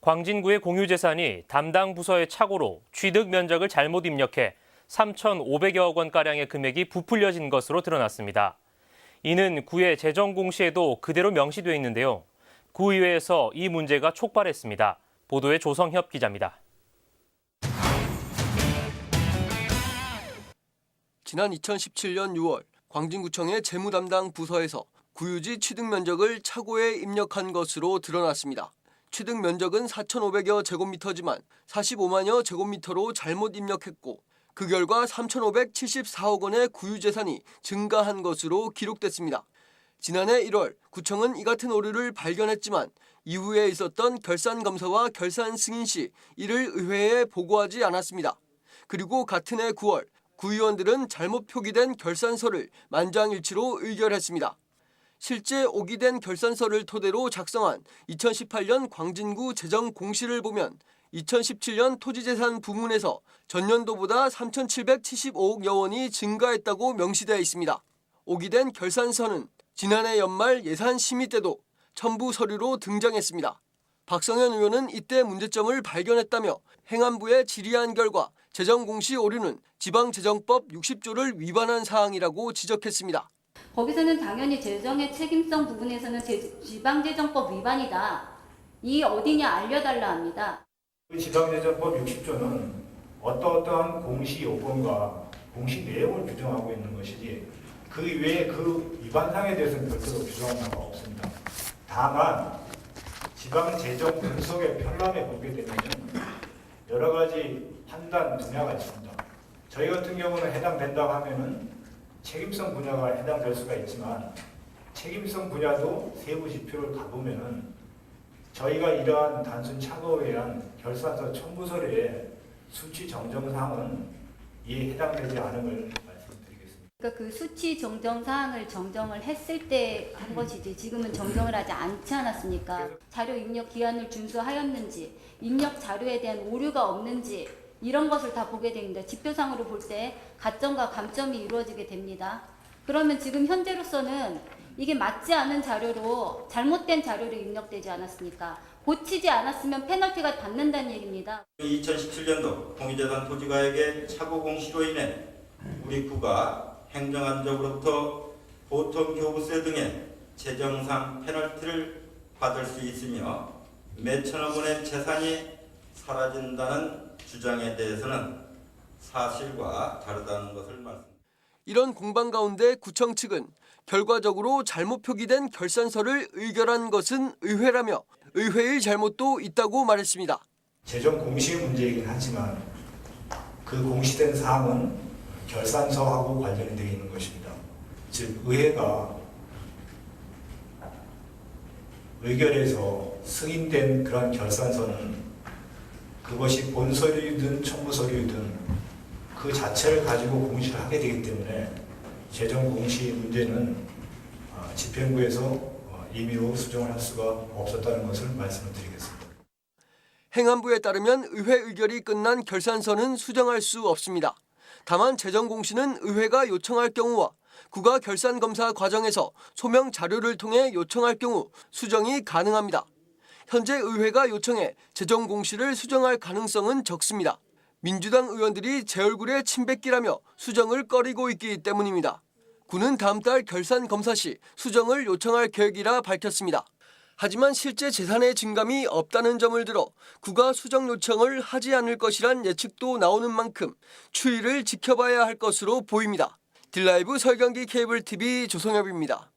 광진구의 공유재산이 담당 부서의 착오로 취득 면적을 잘못 입력해 3,500여억 원가량의 금액이 부풀려진 것으로 드러났습니다. 이는 구의 재정 공시에도 그대로 명시돼 있는데요. 구의회에서 이 문제가 촉발했습니다. 보도에 조성협 기자입니다. 지난 2017년 6월 광진구청의 재무 담당 부서에서 구유지 취득 면적을 착오에 입력한 것으로 드러났습니다. 취득 면적은 4,500여 제곱미터지만 45만여 제곱미터로 잘못 입력했고 그 결과 3,574억 원의 구유재산이 증가한 것으로 기록됐습니다. 지난해 1월 구청은 이 같은 오류를 발견했지만 이후에 있었던 결산검사와 결산 승인 시 이를 의회에 보고하지 않았습니다. 그리고 같은 해 9월 구의원들은 잘못 표기된 결산서를 만장일치로 의결했습니다. 실제 오기된 결산서를 토대로 작성한 2018년 광진구 재정 공시를 보면 2017년 토지재산 부문에서 전년도보다 3,775억여 원이 증가했다고 명시되어 있습니다. 오기된 결산서는 지난해 연말 예산 심의 때도 첨부 서류로 등장했습니다. 박성현 의원은 이때 문제점을 발견했다며 행안부에 질의한 결과 재정 공시 오류는 지방재정법 60조를 위반한 사항이라고 지적했습니다. 거기서는 당연히 재정의 책임성 부분에서는 지방재정법 위반이다. 이 어디냐 알려달라 합니다. 지방재정법 60조는 어떠한 공시 요건과 공시 내용을 규정하고 있는 것이지 그 외에 그 위반상에 대해서는 별도로 규정한 바가 없습니다. 다만 지방재정 분석의 편람에 보게 되면 여러 가지 판단 분야가 있습니다. 저희 같은 경우는 해당된다고 하면은 책임성 분야가 해당될 수가 있지만 책임성 분야도 세부 지표를 가보면은 저희가 이러한 단순 착오에 의한 결산서 첨부 서류의 수치 정정 사항은 이에 해당되지 않음을 말씀드리겠습니다. 그러니까 그 수치 정정 사항을 정정을 했을 때 한 것이지 지금은 정정을 하지 않지 않았습니까? 자료 입력 기한을 준수하였는지, 입력 자료에 대한 오류가 없는지 이런 것을 다 보게 됩니다. 지표상으로 볼 때 가점과 감점이 이루어지게 됩니다. 그러면 지금 현재로서는 이게 맞지 않은 자료로 잘못된 자료로 입력되지 않았습니까? 고치지 않았으면 페널티가 받는다는 얘기입니다. 2017년도 공유재산 토지가액의 착오 공시로 인해 우리 구가 행정안전으로부터 보통교부세 등의 재정상 페널티를 받을 수 있으며 몇천억 원의 재산이 사라진다는 주장에 대해서는 사실과 다르다는 것을 말씀드립니다. 이런 공방 가운데 구청 측은 결과적으로 잘못 표기된 결산서를 의결한 것은 의회라며 의회의 잘못도 있다고 말했습니다. 재정 공시의 문제이긴 하지만 그 공시된 사항은 결산서하고 관련이 되어 있는 것입니다. 즉 의회가 의결해서 승인된 그런 결산서는 그것이 본서류든 첨부서류든 그 자체를 가지고 공시를 하게 되기 때문에 재정 공시 문제는 집행부에서 임의로 수정을 할 수가 없었다는 것을 말씀을 드리겠습니다. 행안부에 따르면 의회 의결이 끝난 결산서는 수정할 수 없습니다. 다만 재정 공시는 의회가 요청할 경우와 구가 결산 검사 과정에서 소명 자료를 통해 요청할 경우 수정이 가능합니다. 현재 의회가 요청해 재정 공시를 수정할 가능성은 적습니다. 민주당 의원들이 제 얼굴에 침 뱉기라며 수정을 꺼리고 있기 때문입니다. 구는 다음 달 결산 검사 시 수정을 요청할 계획이라 밝혔습니다. 하지만 실제 재산의 증감이 없다는 점을 들어 구가 수정 요청을 하지 않을 것이란 예측도 나오는 만큼 추이를 지켜봐야 할 것으로 보입니다. 딜라이브 설경기 케이블 TV 조성엽입니다.